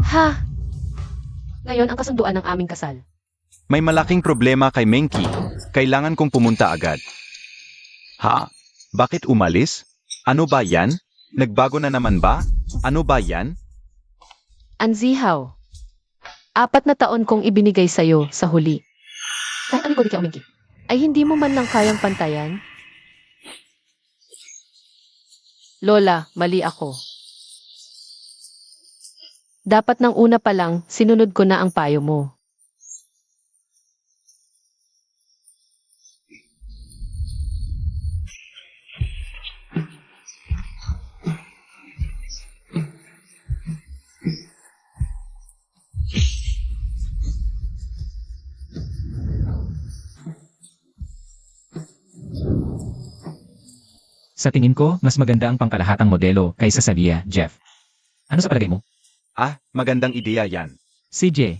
Ha? Ngayon ang kasunduan ng aming kasal. May malaking problema kay Menki. Kailangan kong pumunta agad. Ha? Bakit umalis? Ano ba yan? Nagbago na naman ba? Ano ba yan? Anzihaw, 4 na taon kong ibinigay sa'yo sa huli. Kahit ano ko di Minky, ay hindi mo man lang kayang pantayan? Lola, mali ako. Dapat nang una pa lang, sinunod ko na ang payo mo. Sa tingin ko, mas maganda ang pangkalahatang modelo kaysa sa Lia, Jeff. Ano sa palagay mo? Ah, magandang ideya yan. CJ.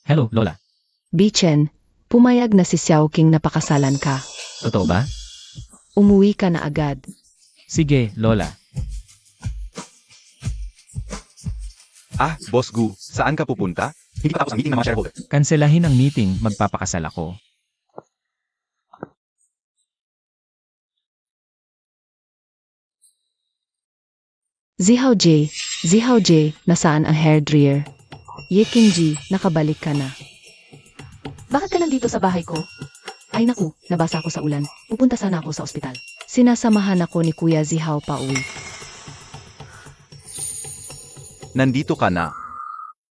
Hello, Lola. Bichen, pumayag na si Xiaoqing na pakasalan ka. Totoo ba? Umuwi ka na agad. Sige, Lola. Ah, Boss Gu, saan ka pupunta? Hindi pa tapos ang meeting ng mga shareholder. Kanselahin ang meeting, magpapakasal ako. Zihao J, nasaan ang hair dryer? Yeking Ji, nakabalik ka na. Bakit ka nandito sa bahay ko? Ay naku, nabasa ako sa ulan. Pupunta sana ako sa ospital. Sinasamahan ako ni Kuya Zihao pa uwi. Nandito ka na.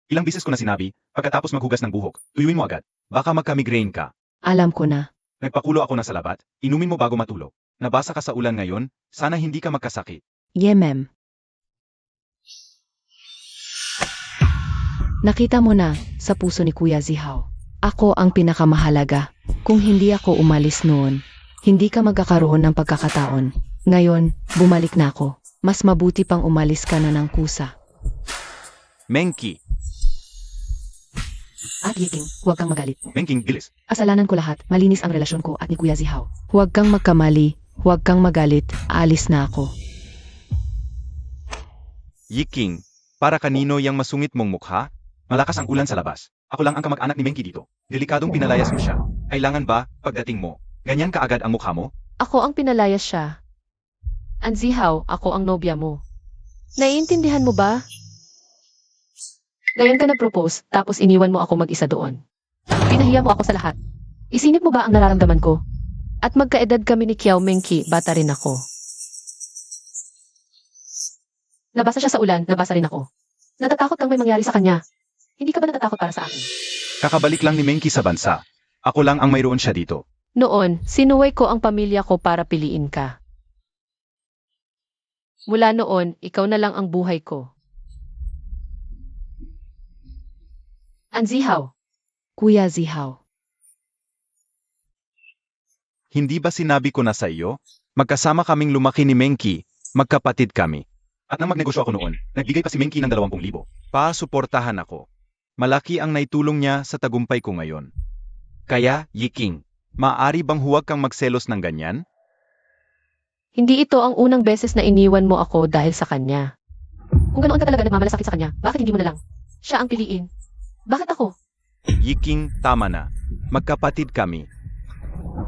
Ilang bisis ko na sinabi, pagkatapos maghugas ng buhok, tuyuin mo agad. Baka magka-migraine ka. Alam ko na. Nagpakulo ako na sa labat, inumin mo bago matulog. Nabasa ka sa ulan ngayon, sana hindi ka magkasakit. Yemem. Nakita mo na, sa puso ni Kuya Zihao. Ako ang pinakamahalaga. Kung hindi ako umalis noon, hindi ka magkakaroon ng pagkakataon. Ngayon, bumalik na ako. Mas mabuti pang umalis ka na ng kusa. Menki, At Yiking, huwag kang magalit. Menking, bilis. Kasalanan ko lahat, malinis ang relasyon ko at ni Kuya Zihao. Huwag kang magkamali, huwag kang magalit, aalis na ako. Yiking, para kanino yang masungit mong mukha? Malakas ang ulan sa labas. Ako lang ang kamag-anak ni Menki dito. Delikadong pinalayas mo siya. Kailangan ba, pagdating mo, ganyan kaagad ang mukha mo? Ako ang pinalayas siya. Anzihaw, ako ang nobya mo. Naiintindihan mo ba? Ngayon ka nag-propose, tapos iniwan mo ako mag-isa doon. Pinahiya mo ako sa lahat. Isinip mo ba ang nararamdaman ko? At magkaedad kami ni Kiao Menki, bata rin ako. Nabasa siya sa ulan, nabasa rin ako. Natatakot kang may mangyari sa kanya. Hindi ka ba natatakot para sa akin? Kakabalik lang ni Menki sa bansa. Ako lang ang mayroon siya dito. Noon, sinuway ko ang pamilya ko para piliin ka. Mula noon, ikaw na lang ang buhay ko. Anzihaw, Kuya Zihao. Hindi ba sinabi ko na sa iyo? Magkasama kaming lumaki ni Menki, magkapatid kami. At nang magnegosyo ako noon, nagbigay pa si Menki ng 20,000. Pa-suportahan ako. Malaki ang naitulong niya sa tagumpay ko ngayon. Kaya, Yiking, maaari bang huwag kang magselos ng ganyan? hindi ito ang unang beses na iniwan mo ako dahil sa kanya. Kung ganoon ka talaga nagmamalasakit sa kanya, bakit hindi mo na lang? Siya ang piliin. Bakit ako? Yiking, tama na. Magkapatid kami.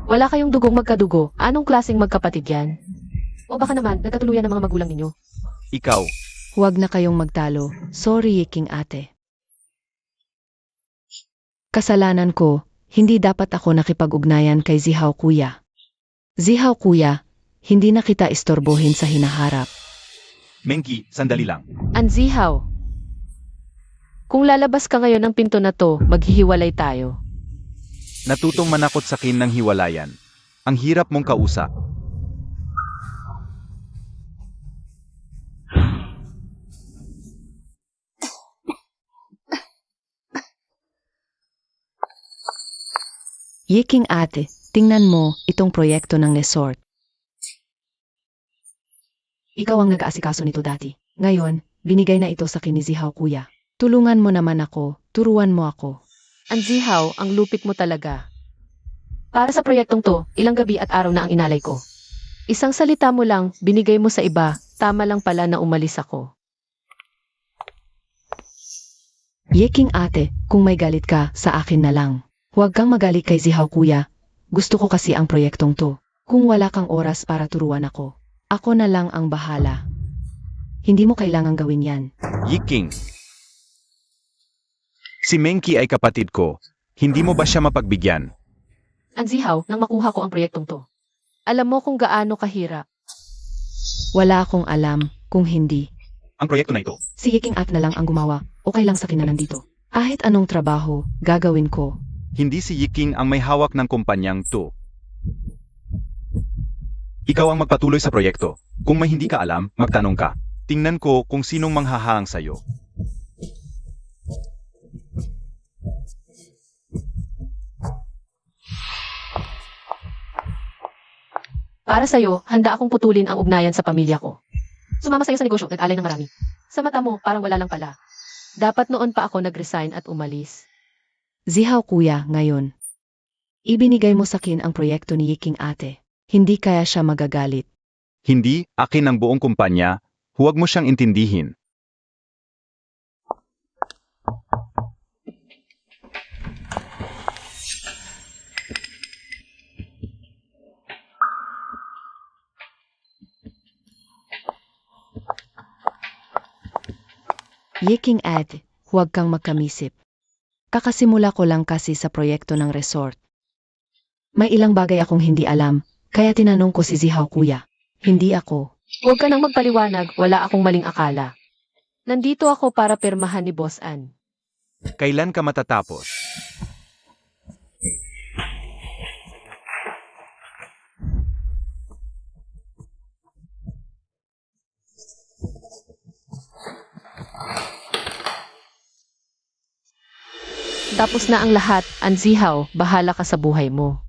Wala kayong dugong magkadugo. Anong klaseng magkapatid yan? O baka naman, nagkatuluyan ng mga magulang ninyo. Ikaw, Huwag na kayong magtalo. Sorry, Yeking ate. Kasalanan ko, hindi dapat ako nakipag-ugnayan kay Zihao Kuya. Zihao Kuya, hindi na kita istorbohin sa hinaharap. Menki, sandali lang. Anzihaw, kung lalabas ka ngayon ng pinto na to, maghihiwalay tayo. Natutong manakot sa kin ng hiwalayan. Ang hirap mong kausap. Yeking ate, tingnan mo itong proyekto ng resort. Ikaw ang nag-aasikaso nito dati. Ngayon, binigay na ito sa ni Zihao Kuya. Tulungan mo naman ako, turuan mo ako. Anzihaw, ang lupit mo talaga. Para sa proyektong to, ilang gabi at araw na ang inalay ko. Isang salita mo lang, binigay mo sa iba, tama lang pala na umalis ako. Yeking ate, kung may galit ka, sa akin na lang. Huwag kang magalit kay Zihaw kuya. Gusto ko kasi ang proyektong to. Kung wala kang oras para turuan ako, ako na lang ang bahala. Hindi mo kailangang gawin yan. Yiking. Si Menki ay kapatid ko. Hindi mo ba siya mapagbigyan? Anzihaw, nang makuha ko ang proyektong to. Alam mo kung gaano kahirap. Wala akong alam kung hindi. Ang proyekto na ito. Si Yeking ate na lang ang gumawa. Okay lang sa akin na nandito. Kahit anong trabaho, gagawin ko. Hindi si Yiking ang may hawak ng kumpanyang to. Ikaw ang magpatuloy sa proyekto. Kung may hindi ka alam, magtanong ka. Tingnan ko kung sinong manghahaang sa'yo. Para sa'yo, handa akong putulin ang ugnayan sa pamilya ko. Sumama sa'yo sa negosyo, nag-alay ng marami. Sa mata mo, parang wala lang pala. Dapat noon pa ako nag-resign at umalis. Zihaw kuya, ngayon. Ibinigay mo sa akin ang proyekto ni Yeking ate. Hindi kaya siya magagalit. Hindi, akin ang buong kumpanya. Huwag mo siyang intindihin. Yeking ate, huwag kang magkamisip. Kakasimula ko lang kasi sa proyekto ng resort. May ilang bagay akong hindi alam, kaya tinanong ko si Zihaw kuya. Hindi ako. Huwag ka nang magpaliwanag, wala akong maling akala. Nandito ako para pirmahan ni Boss Ann. Kailan ka matatapos? Tapos na ang lahat, Anzihaw, bahala ka sa buhay mo.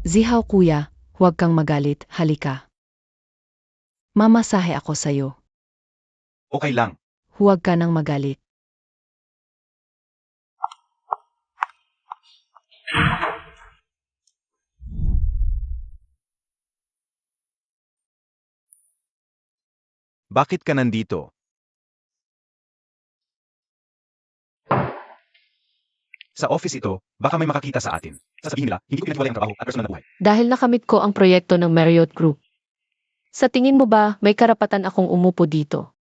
Zihaw kuya, huwag kang magalit, halika. Mamasahe ako sa'yo. Okay lang. Huwag ka nang magalit. Bakit ka nandito? Sa office ito, baka may makakita sa atin. Sasabihin nila, hindi ko pinagwalay ang trabaho at personal na buhay. Dahil nakamit ko ang proyekto ng Marriott Group. Sa tingin mo ba, may karapatan akong umupo dito?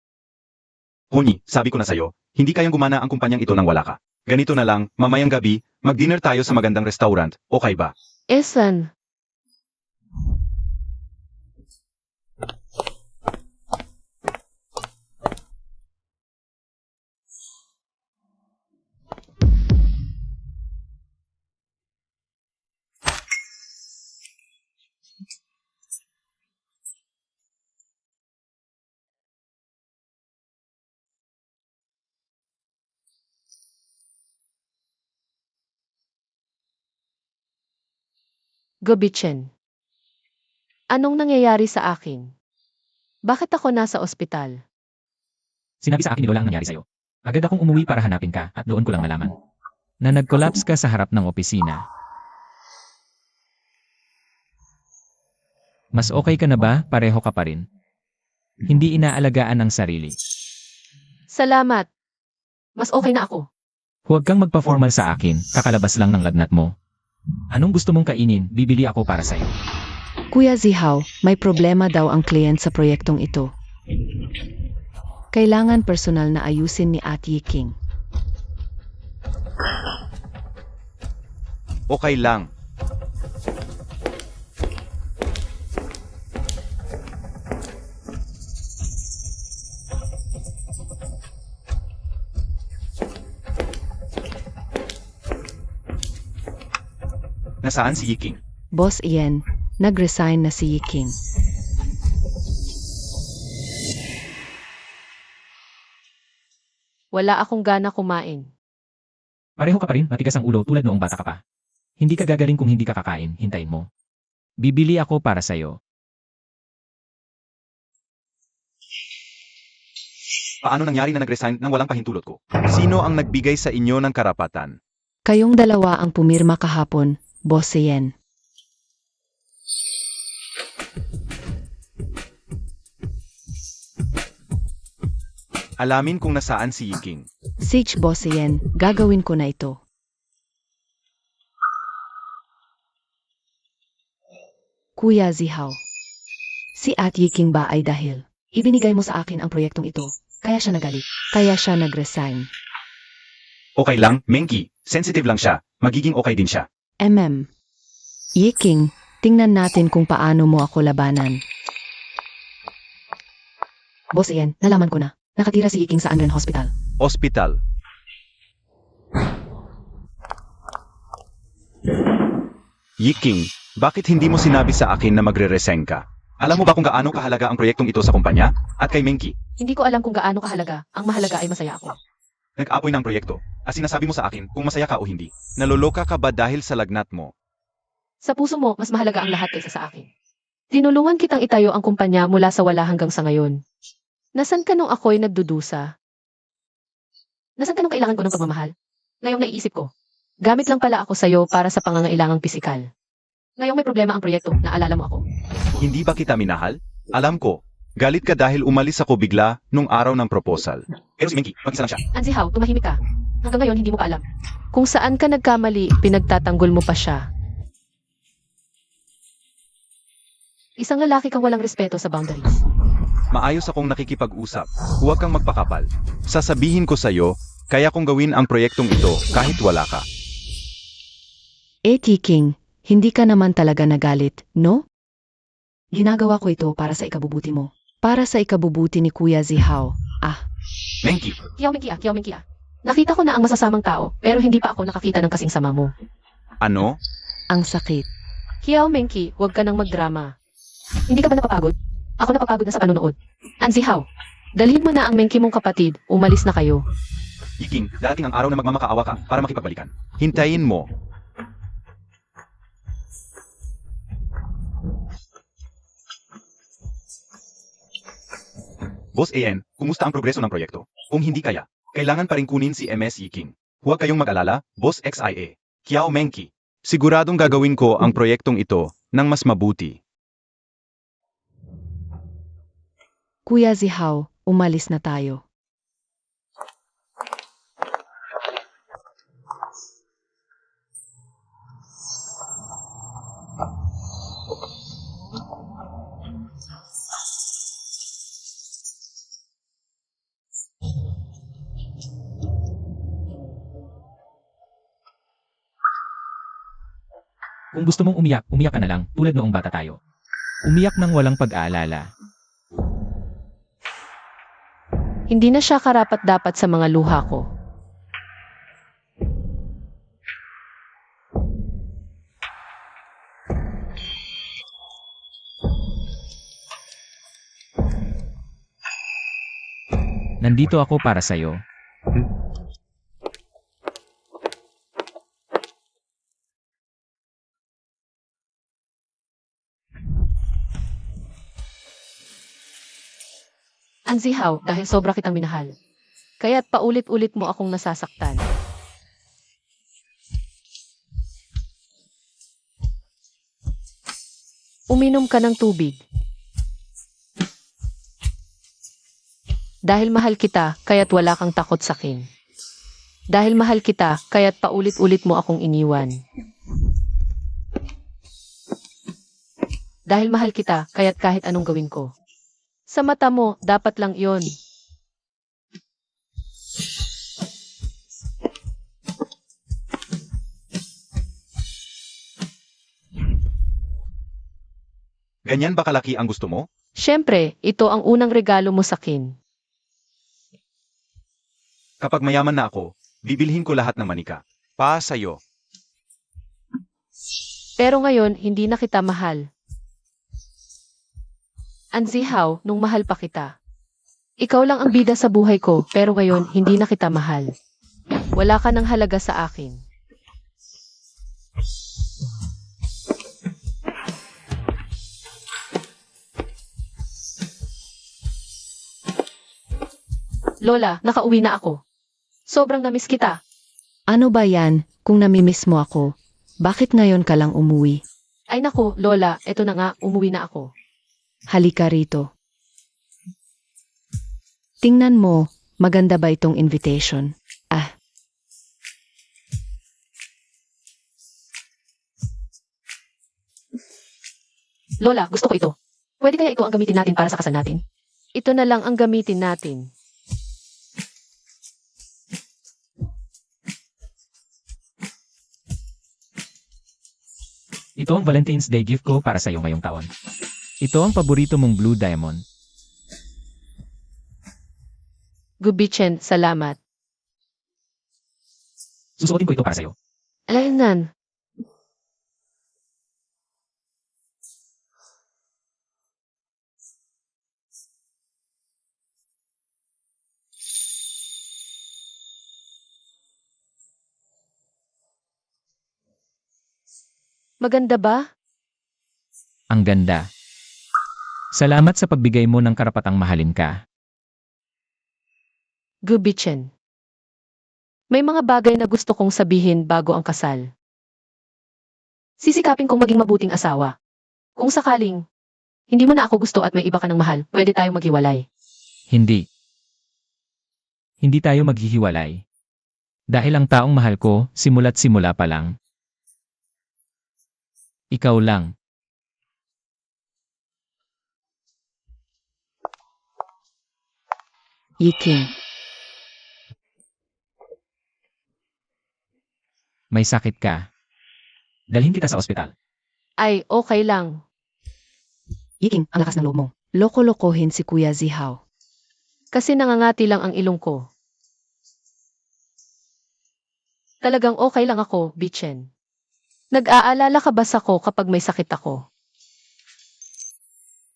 Honey, sabi ko na sa'yo, hindi kayang gumana ang kumpanyang ito nang wala ka. Ganito na lang, mamayang gabi, mag-dinner tayo sa magandang restaurant, okay ba? Esan, Gobichen. Anong nangyayari sa akin? Bakit ako nasa ospital? Sinabi sa akin ni Lola ang nangyari sa'yo. Agad akong umuwi para hanapin ka at doon ko lang nalaman na nag-collapse ka sa harap ng opisina. Mas okay ka na ba? Pareho ka pa rin. Hindi inaalagaan ang sarili. Salamat. Mas okay na ako. Huwag kang magpa-formal sa akin, kakalabas lang ng lagnat mo. Anong gusto mong kainin, bibili ako para sa'yo. Kuya Zihaw, may problema daw ang kliyent sa proyektong ito. Kailangan personal na ayusin ni Ate Yeking. Okay lang. Nasaan si Yiking? Boss Ian, nag-resign na si Yeking. Wala akong gana kumain. Pareho ka pa rin, matigas ang ulo tulad noong bata ka pa. Hindi ka gagaling kung hindi ka kakain, hintayin mo. Bibili ako para sa'yo. Paano nangyari na nag-resign nang walang pahintulot ko? Sino ang nagbigay sa inyo ng karapatan? Kayong dalawa ang pumirma kahapon, Boss Yen. Alamin kung nasaan si Yiking. Sige, Boss Yen, gagawin ko na ito. Kuya Zihao. Si At Yiking ba ay dahil ibinigay mo sa akin ang proyektong ito, kaya siya nagalit, kaya siya nag-resign. Okay lang, Menki. Sensitive lang siya. Magiging okay din siya. Yiking, tingnan natin kung paano mo ako labanan. Boss Yen, nalaman ko na. Nakatira si Yiking sa Anren Hospital. Hospital. Yiking, bakit hindi mo sinabi sa akin na magre-resign ka? Alam mo ba kung gaano kahalaga ang proyektong ito sa kumpanya? At kay Menki, Hindi ko alam kung gaano kahalaga. Ang mahalaga ay masaya ako. nag-apoy ng proyekto. At sinasabi mo sa akin kung masaya ka o hindi. Naloloka ka ba dahil sa lagnat mo? Sa puso mo, mas mahalaga ang lahat kaysa sa akin. Tinulungan kitang itayo ang kumpanya mula sa wala hanggang sa ngayon. Nasaan ka nung ako'y nagdudusa? Nasaan ka nung kailangan ko ng pagmamahal? Ngayong naiisip ko, gamit lang pala ako sa'yo para sa pangangailangang pisikal. Ngayong may problema ang proyekto, naalala mo ako. Hindi ba kita minahal? Alam ko. Galit ka dahil umalis ako bigla nung araw ng proposal. Pero si Menki, mag-isa lang siya. Anzihaw, tumahimik ka. Hanggang ngayon, hindi mo pa alam. Kung saan ka nagkamali, pinagtatanggol mo pa siya. Isang lalaki kang walang respeto sa boundaries. Maayos akong nakikipag-usap. Huwag kang magpakapal. Sasabihin ko sa'yo, kaya kong gawin ang proyektong ito kahit wala ka. Yiking, hindi ka naman talaga nagalit, no? Ginagawa ko ito para sa ikabubuti mo. Para sa ikabubuti ni Kuya Zihao. Menki, Kiyaw Mingkia. Nakita ko na ang masasamang tao, pero hindi pa ako nakakita ng kasing sama mo. ano? Ang sakit. Kiyaw Mingki, huwag ka nang magdrama. Hindi ka ba napapagod? Ako napapagod na sa panonood. Anzihaw, dalhin mo na ang Mengki mong kapatid, umalis na kayo. Yiking, darating ang araw na magmamakaawa ka para makipagbalikan. Hintayin mo. Boss AN, kumusta ang progreso ng proyekto? Kung hindi kaya, kailangan pa rin kunin si MS Yiking. Huwag kayong mag-alala, Boss XIA. Kiao Menki. Siguradong gagawin ko ang proyektong ito ng mas mabuti. Kuya Zihao, umalis na tayo. Kung gusto mong umiyak, umiyak ka na lang, tulad noong bata tayo. Umiyak ng walang pag-aalala. Hindi na siya karapat-dapat sa mga luha ko. Nandito ako para sa'yo. Anzihaw, dahil sobra kitang minahal. Kaya't paulit-ulit mo akong nasasaktan. Uminom ka ng tubig. Dahil mahal kita, kaya't wala kang takot sakin. Dahil mahal kita, kaya't paulit-ulit mo akong iniwan. Dahil mahal kita, kaya't kahit anong gawin ko. Sa mata mo, dapat lang yon. Ganyan ba kalaki ang gusto mo? Siyempre, ito ang unang regalo mo sakin. Kapag mayaman na ako, bibilhin ko lahat ng manika. Pa sa'yo. Pero ngayon, hindi na kita mahal. Anzihaw, nung mahal pa kita. Ikaw lang ang bida sa buhay ko, pero ngayon, hindi na kita mahal. Wala ka ng halaga sa akin. Lola, nakauwi na ako. Sobrang namiss kita. Ano ba yan? Kung namimiss mo ako, bakit ngayon ka lang umuwi? Ay naku, Lola, eto na nga, umuwi na ako. Halika rito. Tingnan mo, maganda ba itong invitation? Ah, Lola, gusto ko ito. Pwede kaya ito ang gamitin natin para sa kasal natin? Ito na lang ang gamitin natin. Ito ang Valentine's Day gift ko para sa iyo ngayong taon. Ito ang paborito mong blue diamond. Gubichen, salamat. Susuotin ko ito para sa iyo. Alaynan. Maganda ba? Ang ganda. Salamat sa pagbigay mo ng karapatang mahalin ka. Gubichen. May mga bagay na gusto kong sabihin bago ang kasal. Sisikapin kong maging mabuting asawa. Kung sakaling, hindi mo na ako gusto at may iba ka ng mahal, pwede tayong maghiwalay. Hindi. Hindi tayo maghihiwalay. Dahil ang taong mahal ko, simula't simula pa lang. Ikaw lang. Yiking. May sakit ka. Dalhin kita sa ospital. Ay, okay lang. Yiking, ang lakas ng loob mo. Loko-lokohin si Kuya Zihaw. Kasi nangangati lang ang ilong ko. Talagang okay lang ako, Bichen. Nag-aalala ka ba sa ko kapag may sakit ako?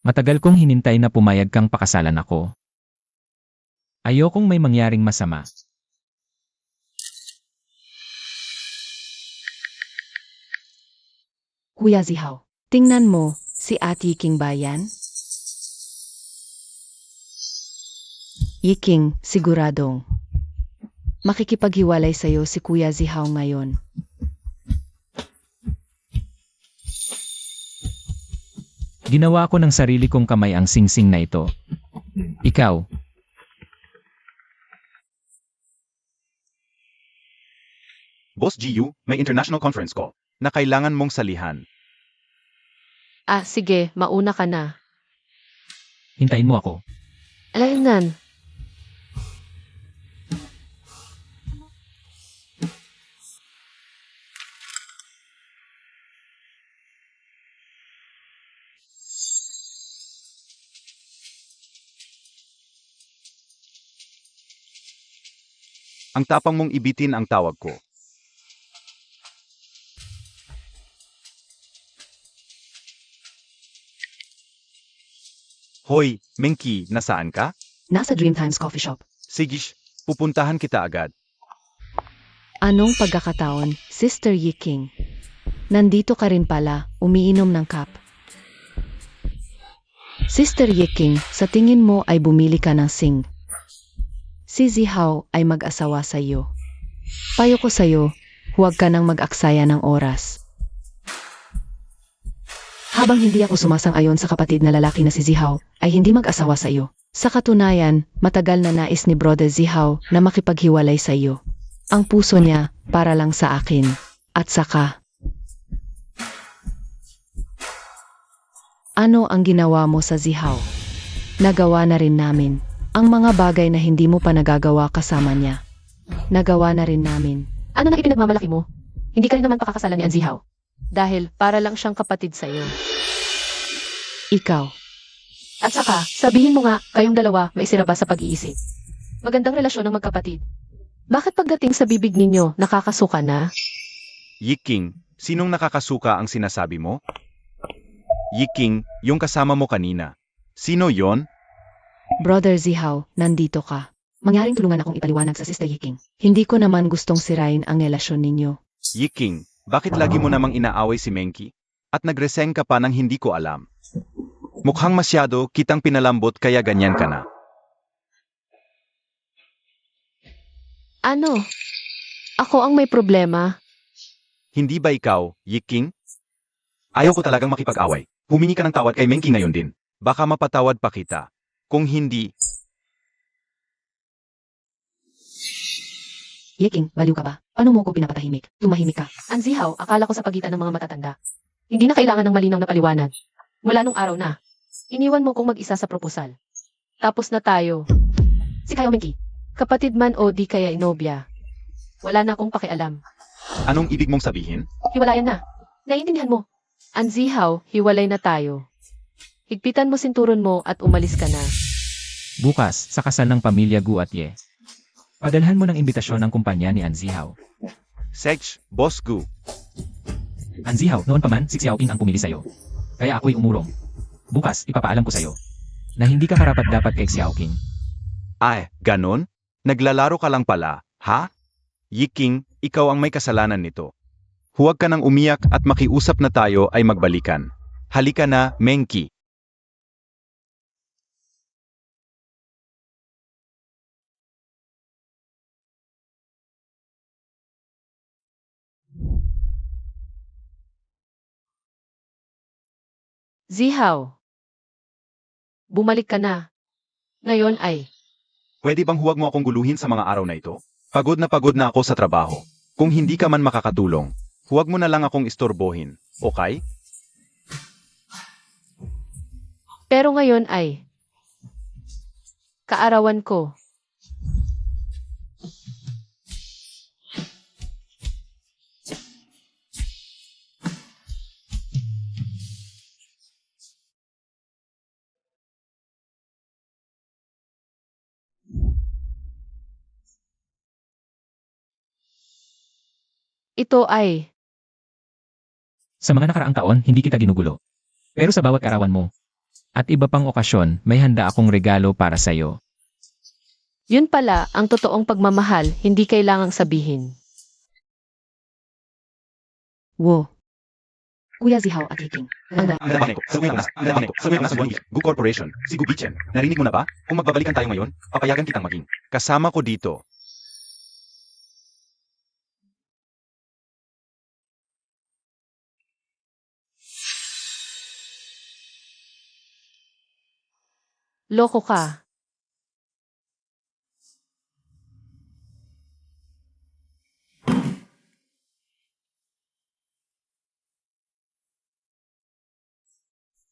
Matagal kong hinintay na pumayag kang pakasalan ako. Ayokong may mangyaring masama. Kuya Zihaw, tingnan mo, si Ate Yiking ba yan? Yiking, siguradong. Makikipaghiwalay sa'yo si Kuya Zihaw ngayon. Ginawa ko ng sarili kong kamay ang singsing na ito. Ikaw, Boss GU, may international conference call na kailangan mong salihan. Ah, sige, mauna ka na. hintayin mo ako. Alaynan. Ang tapang mong ibitin ang tawag ko. Hoy, Menki, nasaan ka? Nasa Dreamtimes Coffee Shop. Sigish, pupuntahan kita agad. Anong pagkakataon, Sister Yiking? Nandito ka rin pala, umiinom ng cup. Sister Yiking, sa tingin mo ay bumili ka ng sing. Si Zihaw ay mag-asawa sa iyo. Payo ko sa iyo, huwag ka nang mag-aksaya ng oras. Habang hindi ako sumasang-ayon sa kapatid na lalaki na si Zihaw, ay hindi mag-asawa sa iyo. Sa katunayan, matagal na nais ni Brother Zihaw na makipaghiwalay sa iyo. Ang puso niya para lang sa akin. At saka, ano ang ginawa mo sa Zihaw? Nagawa na rin namin. Ang mga bagay na hindi mo pa nagagawa kasama niya. Nagawa na rin namin. Ano na ipinagmamalaki mo? Hindi ka rin naman pakakasalan ni Anzihaw. Dahil para lang siyang kapatid sa'yo. Ikaw, At saka, sabihin mo nga, kayong dalawa may sira ba sa pag-iisip? Magandang relasyon ng magkapatid. Bakit pagdating sa bibig ninyo, nakakasuka na? Yiking, sinong nakakasuka ang sinasabi mo? Yiking, yung kasama mo kanina. Sino yon? Brother Zihaw, nandito ka. Mangyaring tulungan akong ipaliwanag sa Sister Yiking. Hindi ko naman gustong sirain ang relasyon ninyo. Yiking, bakit lagi mo namang inaaway si Menki? At nagreseng ka pa nang hindi ko alam. Mukhang masyado kitang pinalambot kaya ganyan ka na. Ano? Ako ang may problema. Hindi ba ikaw, Yiking? Ayaw ko talagang makipag-away. Humingi ka ng tawad kay Menki ngayon din. Baka mapatawad pa kita. Kung hindi, Yeking, baliw ka ba? Paano mo ko pinapatahimik? Tumahimik ka. Anzihaw, akala ko sa pagitan ng mga matatanda. Hindi na kailangan ng malinaw na paliwanag. Mula nung araw na. Iniwan mo kong mag-isa sa proposal. Tapos na tayo. Si Kayo Menki, kapatid man o di kaya inobya. Wala na akong pakialam. anong ibig mong sabihin? Hiwalayan na. Naiintindihan mo. Anzihaw, hiwalay na tayo. Higpitan mo sinturon mo at umalis ka na. Bukas, sa kasal ng pamilya Gu at Ye. Padalhan mo ng imbitasyon ang kumpanya ni Anzihaw. Sech, Boss Gu. Anzihaw, noon pa man, si Xiaoqing ang pumili sa'yo. Kaya ako'y umurong. Bukas, ipapaalam ko sa'yo na hindi ka karapat-dapat kay Xiaoqing. Ay, ganon? Naglalaro ka lang pala, ha? Yiking, ikaw ang may kasalanan nito. Huwag ka nang umiyak at makiusap na tayo ay magbalikan. Halika na, Menki. Zihaw. Bumalik ka na. Ngayon ay, Pwede bang huwag mo akong guluhin sa mga araw na ito? Pagod na ako sa trabaho. Kung hindi ka man makakatulong, huwag mo na lang akong istorbohin, okay? pero ngayon ay, kaarawan ko. Ito ay, Sa mga nakaraang taon, hindi kita ginugulo. Pero sa bawat arawan mo, at iba pang okasyon, may handa akong regalo para sa'yo. yun pala ang totoong pagmamahal, hindi kailangang sabihin. Wo. Kuya Zihaw at Yeking. Ang dalaman ko, saluhin ko na sa Gu Corporation, si Gu Bichen. Narinig mo na ba? Kung magbabalikan tayo ngayon, papayagan kitang maging kasama ko dito. Loko ka.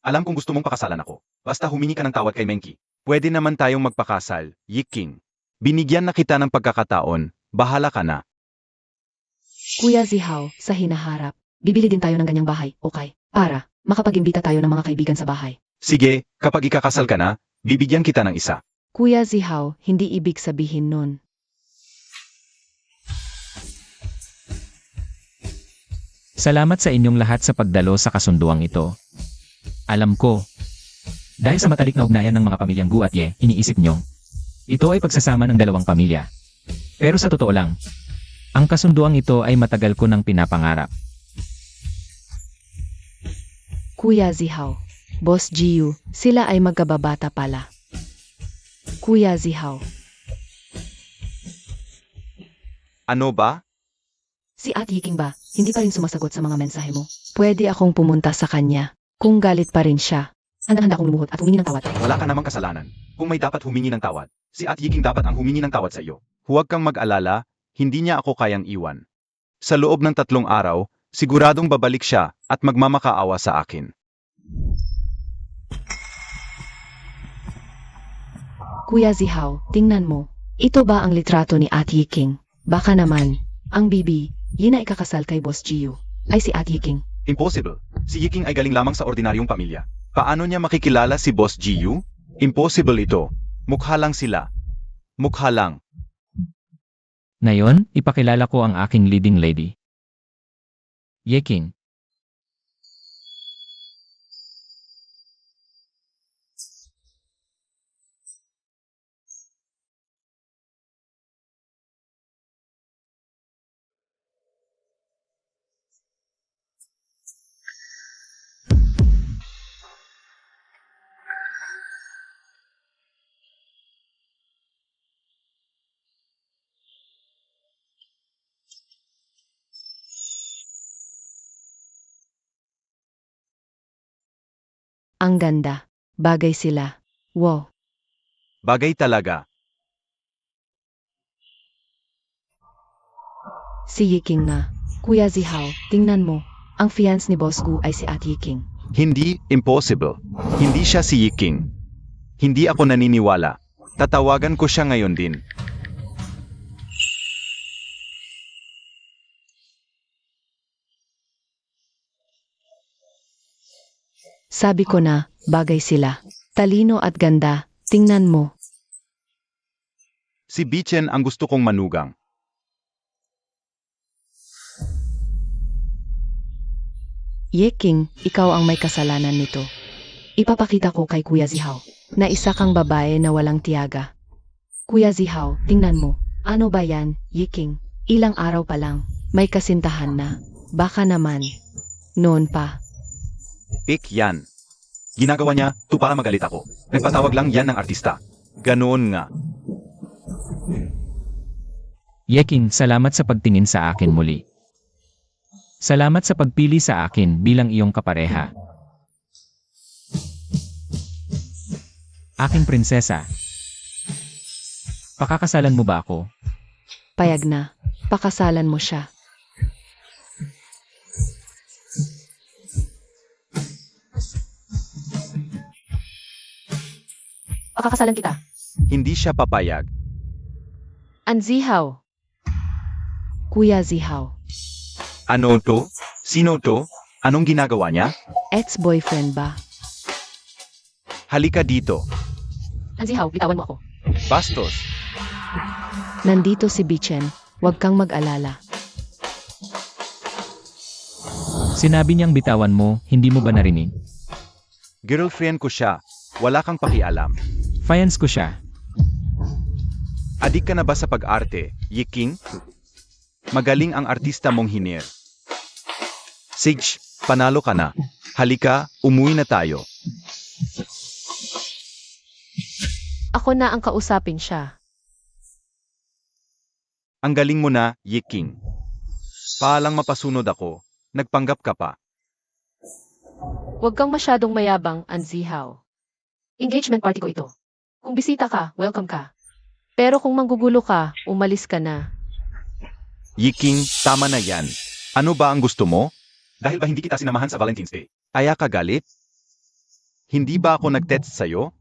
Alam kong gusto mong pakasalan ako. Basta humingi ka ng tawad kay Menki. Pwede naman tayong magpakasal, Yiking. Binigyan na kita ng pagkakataon, bahala ka na. Kuya Zihaw, sa hinaharap. Bibili din tayo ng ganyang bahay, okay? Para makapag-imbita tayo ng mga kaibigan sa bahay. Sige, kapag ikakasal ka na, bibigyan kita ng isa. Kuya Zihaw, hindi ibig sabihin nun. Salamat sa inyong lahat sa pagdalo sa kasunduang ito. Alam ko, dahil sa matalik na ugnayan ng mga pamilyang Gu at Ye, iniisip nyo, ito ay pagsasama ng dalawang pamilya. Pero sa totoo lang, ang kasunduang ito ay matagal ko nang pinapangarap. Kuya Zihaw, Boss Jiu, sila ay magkababata pala. Kuya Zihaw, Ano ba? si Ate Yiking ba, hindi pa rin sumasagot sa mga mensahe mo? Pwede akong pumunta sa kanya. Kung galit pa rin siya, handa akong lumuhod at humingi ng tawad. Wala ka namang kasalanan. Kung may dapat humingi ng tawad, si At Yiking dapat ang humingi ng tawad sa iyo. Huwag kang mag-alala, hindi niya ako kayang iwan. Sa loob ng 3 araw, siguradong babalik siya at magmamakaawa sa akin. Kuya Zihaw, tingnan mo. Ito ba ang litrato ni Ate Yiking? Baka naman, ang bibi, yun na ikakasal kay Boss Jiu, ay si Ate Yiking. Impossible. Si Yiking ay galing lamang sa ordinaryong pamilya. Paano niya makikilala si Boss Jiu? Impossible ito. Mukha lang sila. Mukha lang. Ngayon, ipakilala ko ang aking leading lady. Yeking. Ang ganda. Bagay sila. Wow. Bagay talaga. Si Yiking na. Kuya Zihaw, tingnan mo. Ang fiance ni Boss Gu ay si At Yiking. Hindi, impossible. Hindi siya si Yiking. Hindi ako naniniwala. Tatawagan ko siya ngayon din. Sabi ko na, bagay sila. Talino at ganda. Tingnan mo. Si Bichen ang gusto kong manugang. Yiking, ikaw ang may kasalanan nito. Ipapakita ko kay Kuya Zihaw na isa kang babae na walang tiyaga. Kuya Zihaw, tingnan mo. Ano ba yan, Yiking? Ilang araw pa lang, may kasintahan na. Baka naman. Noon pa. Pick yan. Ginagawa niya to para magalit ako. Nagpatawag lang yan ng artista. Ganoon nga. Yeking, salamat sa pagtingin sa akin muli. Salamat sa pagpili sa akin bilang iyong kapareha. Aking prinsesa. Pakakasalan mo ba ako? Payag na. Pakasalan mo siya. Pakakasalan kita. Hindi siya papayag. Ang Zihaw. Kuya Zihaw. Ano to? Sino to? Anong ginagawa niya? Ex-boyfriend ba? Halika dito. Ang Zihaw, bitawan mo ako. Bastos. Nandito si Bichen. Huwag kang mag-alala. Sinabi niyang bitawan mo, hindi mo ba narinig? Girlfriend ko siya. Wala kang pakialam. Fiance ko siya. Adik ka na ba sa pag-arte, Yiking? Magaling ang artista mong hinir. Sige, panalo ka na. Halika, umuwi na tayo. Ako na ang kausapin siya. Ang galing mo na, Yiking. Paalang mapasunod ako. Nagpanggap ka pa. Huwag kang masyadong mayabang, Ang Zihaw. Engagement party ko ito. Kung bisita ka, welcome ka. Pero kung manggugulo ka, umalis ka na. Yiking, tama na yan. Ano ba ang gusto mo? Dahil ba hindi kita sinamahan sa Valentine's Day? Kaya ka galit? Hindi ba ako nag-text sa'yo?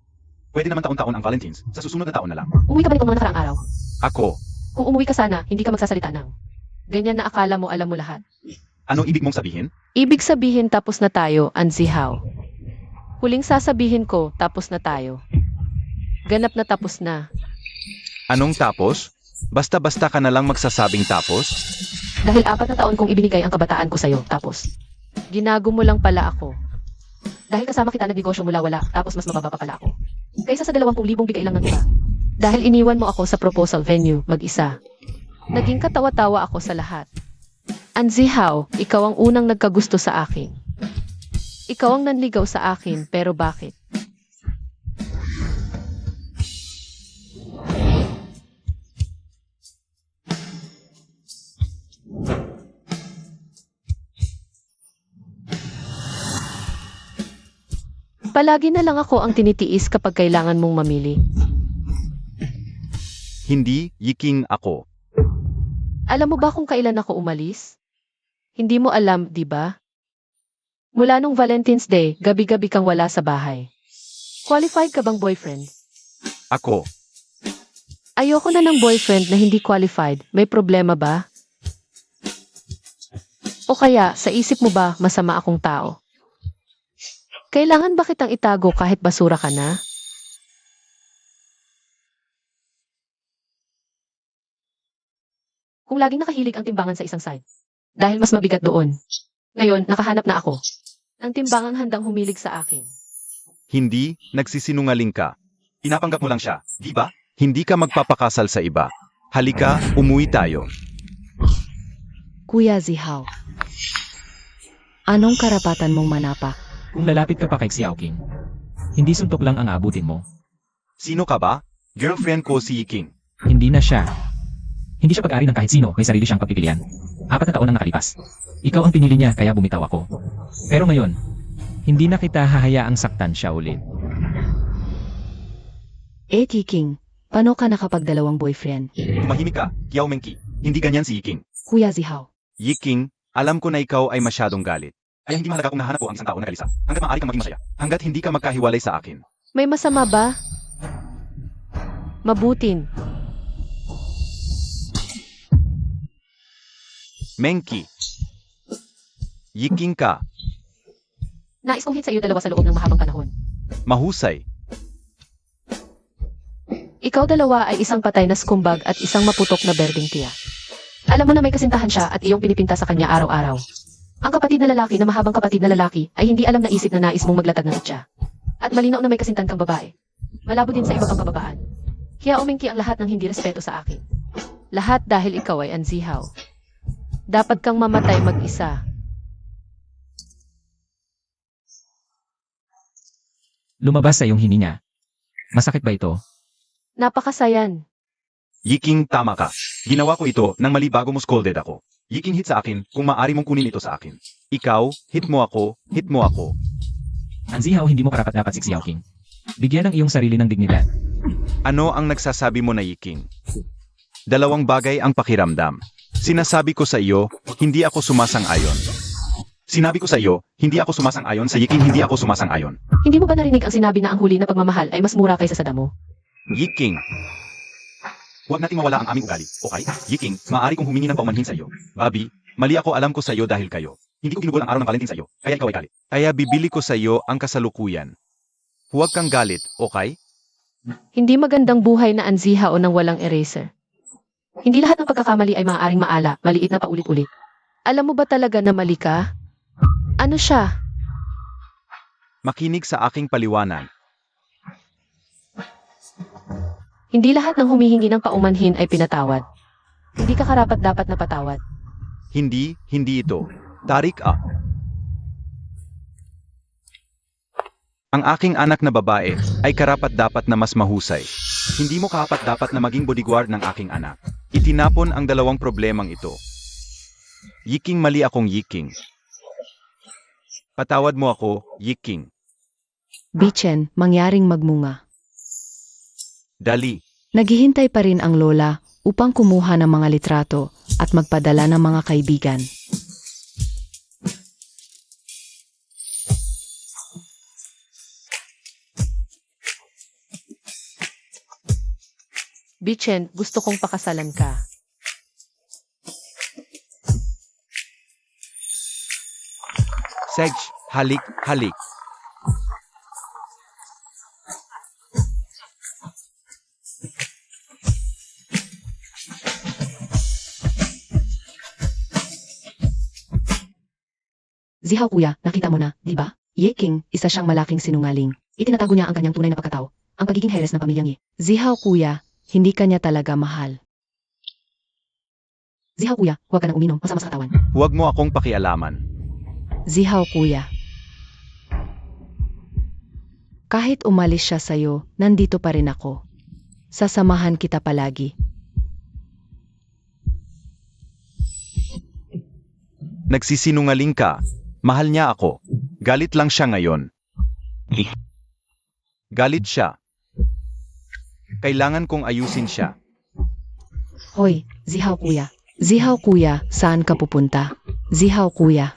Pwede naman taon-taon ang Valentine's. Sa susunod na taon na lang. Umuwi ka ba nitong mga nakaraang araw? Ako. Kung umuwi ka sana, hindi ka magsasalita ng. Ganyan na akala mo alam mo lahat. Ano ibig mong sabihin? Ibig sabihin tapos na tayo, Ang Zihaw. Huling sasabihin ko, tapos na tayo. Ganap na tapos na. Anong tapos? Basta-basta ka na lang magsasabing tapos? Dahil 4 na taon kong ibinigay ang kabataan ko sa'yo, tapos. Ginago mo lang pala ako. Dahil kasama kita nagnegosyo mula wala, tapos mas mababa pa pala ako. Kaysa sa 20,000 bigay lang ng iba. Dahil iniwan mo ako sa proposal venue, mag-isa. Naging katawa-tawa ako sa lahat. Ang Zihaw, ikaw ang unang nagkagusto sa akin. Ikaw ang nanligaw sa akin, pero bakit? Palagi na lang ako ang tinitiis kapag kailangan mong mamili. Hindi, Yiking ako. Alam mo ba kung kailan ako umalis? Hindi mo alam, di ba? Mula nung Valentine's Day, gabi-gabi kang wala sa bahay. Qualified ka bang boyfriend? Ako. Ayoko na ng boyfriend na hindi qualified. May problema ba? O kaya, sa isip mo ba, masama akong tao? Kailangan ba kitang itago kahit basura ka na? Kung laging nakahilig ang timbangan sa isang side. Dahil mas mabigat doon. Ngayon, nakahanap na ako. Ang timbangang handang humilig sa akin. Hindi, nagsisinungaling ka. Pinapanggap mo lang siya, di ba? Hindi ka magpapakasal sa iba. Halika, umuwi tayo. Kuya Zihaw. Anong karapatan mong manapak? Kung lalapit ka pa kay Xiaoqing, hindi suntok lang ang aabutin mo. Sino ka ba? Girlfriend ko si Yiking. Hindi na siya. Hindi siya pag-ari ng kahit sino, may sarili siyang pagpipilian. 4 na taon ang nakalipas. Ikaw ang pinili niya kaya bumitaw ako. Pero ngayon, Hindi na kita hahayaang saktan siya ulit. Yiking, paano ka nakapagdalawang boyfriend? Tumahimik ka, Kiao Mengki. Hindi ganyan si Yiking. Kuya Zihao. Yiking, alam ko na ikaw ay masyadong galit. Kaya hindi mahalaga kung nahanap ko ang isang tao na kalisa. Hanggat maaari kang maging masaya. Hanggat hindi ka magkahiwalay sa akin. May masama ba? Mabutin. Mengki. Yiking ka. Nais kong hit sa iyo dalawa sa loob ng mahabang panahon. Mahusay. Ikaw dalawa ay isang patay na skumbag at isang maputok na berdeng tiya. Alam mo na may kasintahan siya at iyong pinipinta sa kanya araw-araw. Ang kapatid na lalaki na mahabang kapatid na lalaki ay hindi alam na isip na nais mong maglatag ng itya. At malinaw na may kasintahan kang babae. Malabo din sa iba pang kababaan. Kaya umingki ang lahat ng hindi respeto sa akin. Lahat dahil ikaw ay anzihaw. Dapat kang mamatay mag-isa. Lumabas sa iyong hininga. Masakit ba ito? Napakasayan. Yiking, tama ka. Ginawa ko ito nang mali bago mo scolded ako. Yiking, hit sa akin kung maaari mong kunin ito sa akin. Ikaw, hit mo ako, hit mo ako. Anzihaw, hindi mo karapat-dapat siksiyaw, King. Bigyan ang iyong sarili ng dignidad. Ano ang nagsasabi mo na Yiking? Dalawang bagay ang pakiramdam. Sinasabi ko sa iyo, hindi ako sumasang-ayon. Sinabi ko sa iyo, hindi ako sumasang-ayon sa Yiking, hindi ako sumasang-ayon. Hindi mo ba narinig ang sinabi na ang huli na pagmamahal ay mas mura kaysa sa damo? Yiking. Huwag nating mawala ang aming ugali, okay? Yiking, maaari kong humingi ng paumanhin sa iyo. Bobby, mali ako, alam ko sa iyo dahil kayo. Hindi ko ginugol ang araw ng Valentine sa iyo, kaya ikaw ay galit. Kaya bibili ko sa iyo ang kasalukuyan. Huwag kang galit, okay? Hindi magandang buhay na anziha o nang walang eraser. Hindi lahat ng pagkakamali ay maaaring maala, maliit na paulit-ulit. Alam mo ba talaga na mali ka? Ano siya? Makinig sa aking paliwanag. Hindi lahat ng humihingi ng paumanhin ay pinatawad. Hindi ka karapat-dapat na patawad. Hindi ito. Tarik up. Ang aking anak na babae ay karapat-dapat na mas mahusay. Hindi mo karapat-dapat na maging bodyguard ng aking anak. Itinapon ang dalawang problemang ito. Yiking, mali akong Yiking. Patawad mo ako, Yiking. Bichen, mangyaring magmunga. Dali. Naghihintay pa rin ang lola upang kumuha ng mga litrato at magpadala ng mga kaibigan. Bichen, gusto kong pakasalan ka. Sedge, halik, halik. Zihaw kuya, nakita mo na, di ba? Yiking, isa siyang malaking sinungaling. Itinatago niya ang kanyang tunay na pagkatao, ang pagiging heres ng pamilyang Yi. Zihaw kuya, hindi kanya talaga mahal. Zihaw kuya, huwag ka nang uminom, masama sa katawan. Huwag mo akong pakialaman. Zihaw kuya. Kahit umalis siya sa'yo, nandito pa rin ako. Sasamahan kita palagi. Nagsisinungaling ka. Mahal niya ako. Galit lang siya ngayon. Galit siya. Kailangan kong ayusin siya. Hoy, Zihaw kuya. Zihaw kuya, saan ka pupunta? Zihaw kuya.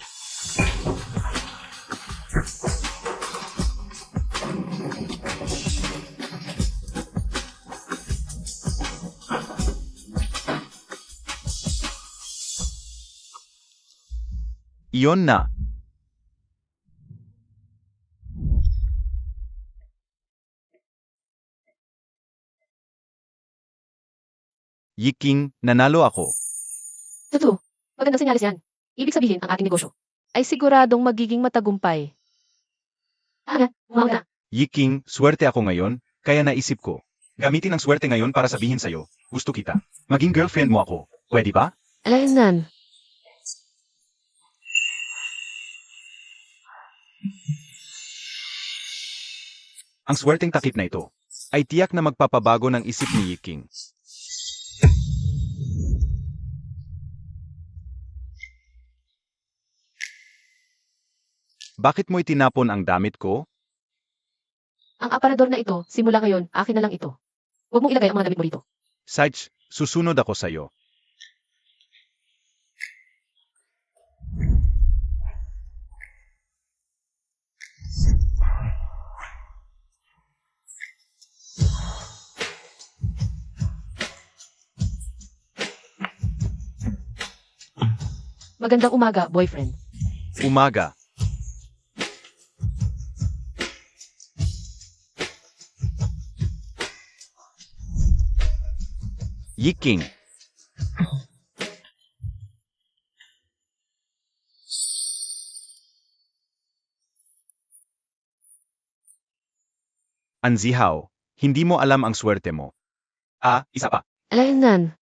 Iyon na. Yiking, nanalo ako. Totoo, magandang senyales yan. Ibig sabihin, ang ating negosyo ay siguradong magiging matagumpay. Umawag na. Yiking, swerte ako ngayon, kaya naisip ko. Gamitin ang swerte ngayon para sabihin sa'yo, gusto kita. Maging girlfriend mo ako. Pwede ba? Alaynan. Ang swerteng takip na ito ay tiyak na magpapabago ng isip ni Yiking. Bakit mo itinapon ang damit ko? Ang aparador na ito, simula ngayon, akin na lang ito. Huwag mong ilagay ang mga damit mo rito. Sage, susunod ako sa'yo. Magandang umaga, boyfriend. Umaga. Yiking. Anzihaw, hindi mo alam ang swerte mo. Isa pa. Alaynan.